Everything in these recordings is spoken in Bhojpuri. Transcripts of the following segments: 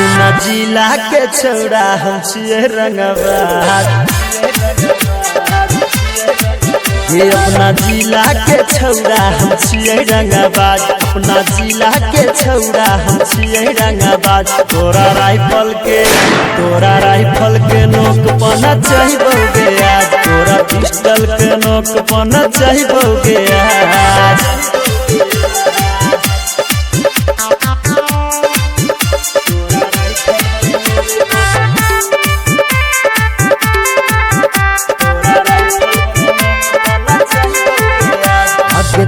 अपना जिला के छौड़ा हम छिए रंगबाज। ये अपना जिला के छौड़ा हम छिए रंगबाज। अपना जिला के छौड़ा हम छिए रंगबाज। तोरा राइफल के नोक पना चाहिए आज। तोरा पिस्टल के नोक पना चाहिए आज।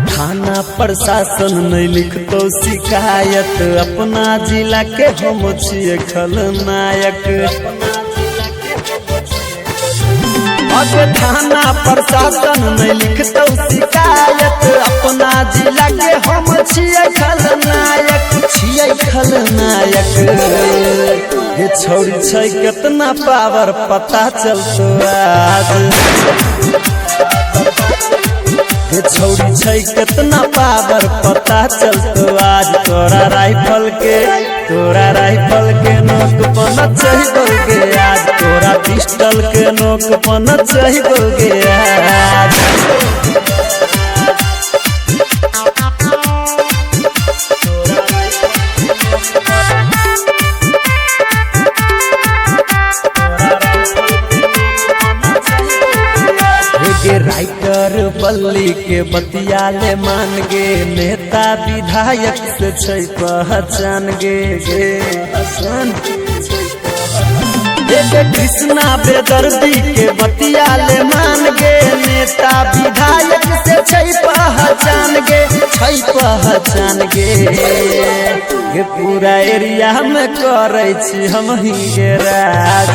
थाना प्रशासन नहीं लिखतो शिकायत। अपना जिला के हम छिए खलनायक। थाना प्रशासन नहीं लिखतो शिकायत। अपना जिला के हम छिए खलनायक। छिए खलनायक। ये छौरी छै कितना पावर पता चलतो आज। ये छौरी छै कितना पावर पता चलतो आज। तोरा राइफल के नोक पना चाहिए आज। तोरा पिस्टल के नोक पना चाहिए आज। राइटर बल्ली के बतियाले मान गे। नेता विधायक से छै पहचान गे। कृष्णा बेदर्दी के बतियाले मान गे। नेता विधायक से छै पहचान गे। छै पहचान गे। पूरा एरिया में करे छी हम ही गे राज।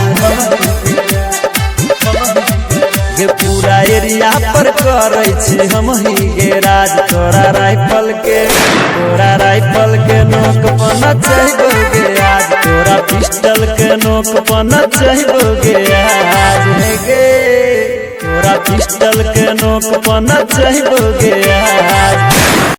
पूरा एरिया पर करे छी हम ही गे राज। तोरा राइफल के नोक पना चाहिए आज। तोरा पिस्टल के नोक पना चाहिए आज। तोरा पिस्टल के नोक पना चाहिए